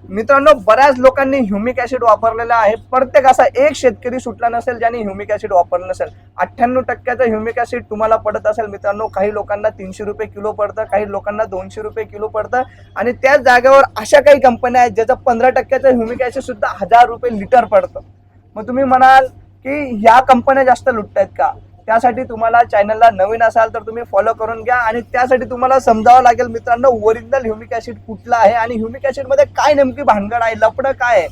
मित्रांनो, बऱ्याच लोकांनी ह्युमिक ऍसिड वापरलेला आहे. प्रत्येक असा एक शेतकरी सुटला नसेल ज्याने ह्युमिक ऍसिड वापरलं नसेल. 98% ह्युमिक ऍसिड तुम्हाला पडत असेल मित्रांनो. काही लोकांना 300 रुपये किलो पडतं, काही लोकांना 200 रुपये किलो पडतं. आणि त्याच जागेवर अशा काही कंपन्या आहेत ज्याचं 15% ह्युमिक ऍसिड सुद्धा 1000 रुपये लिटर पडतं. मग तुम्ही म्हणाल की ह्या कंपन्या जास्त लुटतायत का? त्यासाठी तुम्हाला चॅनलला नवीन असाल तर तुम्ही फॉलो करून घ्या. आणि त्यासाठी तुम्हाला समजावं लागेल मित्रांनो, ओरिजिनल ह्युमिक ऍसिड कुठला आहे आणि ह्युमिक ऍसिड मध्ये काय नेमकी भानगड आहे, लपडं काय आहे.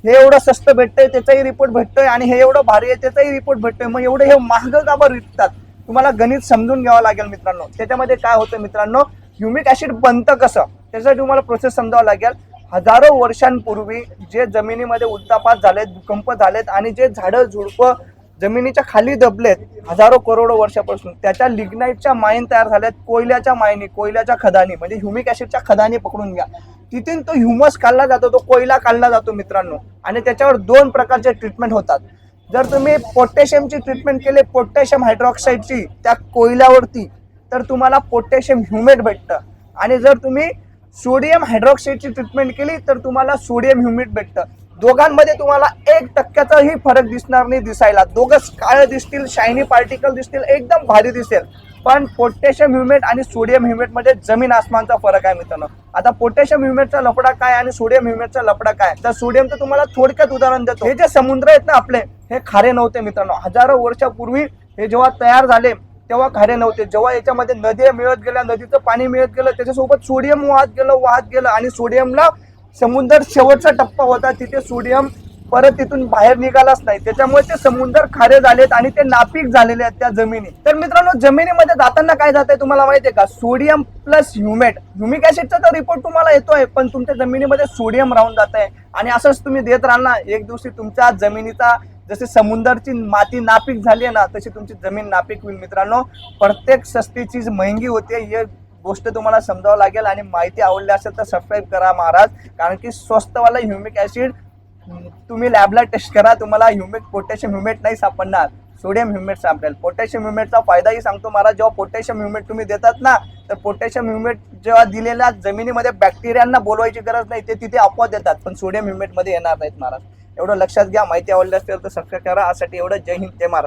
हे एवढं स्वस्त भेटतंय त्याचाही रिपोर्ट भेटतोय आणि हे एवढं भारी आहे त्याचाही रिपोर्ट भेटतोय, मग एवढे हे महाग का बरं विकतात? तुम्हाला गणित समजून घ्यावं लागेल मित्रांनो. त्याच्यामध्ये काय होतं मित्रांनो, ह्युमिक ऍसिड बनतं कसं त्यासाठी तुम्हाला प्रोसेस समजावं लागेल. हजारो वर्षांपूर्वी जे जमिनीमध्ये उल्कापात झालेत, भूकंप झालेत आणि जे झाडं झुडपं जमिनीच्या खाली दबलेत हजारो करोडो वर्षापासून, त्याच्या लिग्नाइटच्या माईन तयार झाल्यात, कोयल्याच्या माईनी, कोयल्याच्या खदानी म्हणजे ह्युमिक ऍसिडच्या खदानी पकडून घ्या. तिथून तो ह्युमस काढला जातो, तो कोयला काढला जातो मित्रांनो. आणि त्याच्यावर 2 प्रकारचे ट्रीटमेंट होतात. जर तुम्ही पोटॅशियमची ट्रीटमेंट केली, पोटॅशियम हायड्रॉक्साईडची त्या कोयल्यावरती, तर तुम्हाला पोटॅशियम ह्युमेट भेटतं. आणि जर तुम्ही सोडियम हायड्रॉक्साईडची ट्रीटमेंट केली तर तुम्हाला सोडियम ह्युमेट भेटतं. दोघांमध्ये तुम्हाला 1%चाही फरक दिसणार नाही दिसायला. दोघंच काळे दिसतील, शायनी पार्टिकल दिसतील, एकदम भारी दिसेल. पण पोटॅशियम ह्युमेट आणि सोडियम ह्युमेट मध्ये जमीन आसमानचा फरक आहे मित्रांनो. आता पोटॅशियम ह्युमेटचा लफडा काय आणि सोडियम ह्युमेटचा लफडा काय? तर सोडियमचं तुम्हाला थोडक्यात उदाहरण देतो. हे जे समुद्र आहेत ना आपले, हे खारे नव्हते मित्रांनो. हजारो वर्षापूर्वी हे जेव्हा तयार झाले तेव्हा खारे नव्हते. जेव्हा याच्यामध्ये नद्या मिळत गेल्या, नदीचं पाणी मिळत गेलं, त्याच्यासोबत सोडियम वाहत गेलं आणि सोडियमला समुद्र शेवटचा टप्पा होता, तिथे सोडियम परत तिथून बाहेर निघालाच नाही. त्याच्यामुळे ते समुद्र खारे झालेत आणि ते नापीक झालेले आहेत त्या जमिनी. तर मित्रांनो, जमिनीमध्ये जाताना काय जात आहे तुम्हाला माहितीये का? Sodium plus humate. ह्युमिक ऍसिडचा तर रिपोर्ट तुम्हाला येतोय, पण तुमच्या जमिनीमध्ये सोडियम राहून जात आहे. आणि असंच तुम्ही देत राहाल ना, एक दिवशी तुमच्या जमिनीचा जसे समुद्राची माती नापीक झाली आहे ना, तशी तुमची जमीन नापीक होईल मित्रांनो. प्रत्येक सस्ती चीज महंगी होते, हे गोष्ट तुम्हाला समजावं लागेल. आणि माहिती आवडली असेल तर सबस्क्राईब करा महाराज, कारण की स्वस्तवाला ह्युमिक ऍसिड तुम्ही लॅबला टेस्ट करा, तुम्हाला पोटॅशियम ह्युमेट नाही सापडणार, सोडियम ह्युमेट सापडेल. पोटॅशियम ह्युमेटचा फायदाही सांगतो महाराज. जेव्हा पोटॅशियम ह्युमेट तुम्ही देतात ना, तर पोटॅशियम ह्युमेट जेव्हा दिलेल्या जमिनीमध्ये बॅक्टेरियांना बोलवायची गरज नाही, ते तिथे आपोआप येतात, पण सोडियम ह्युमेट मध्ये येणार नाहीत महाराज. एवढं लक्षात घ्या. माहिती आवडली असेल तर सबस्क्राईब करा. यासाठी एवढं. जय हिंद, जय महाराष्ट्र.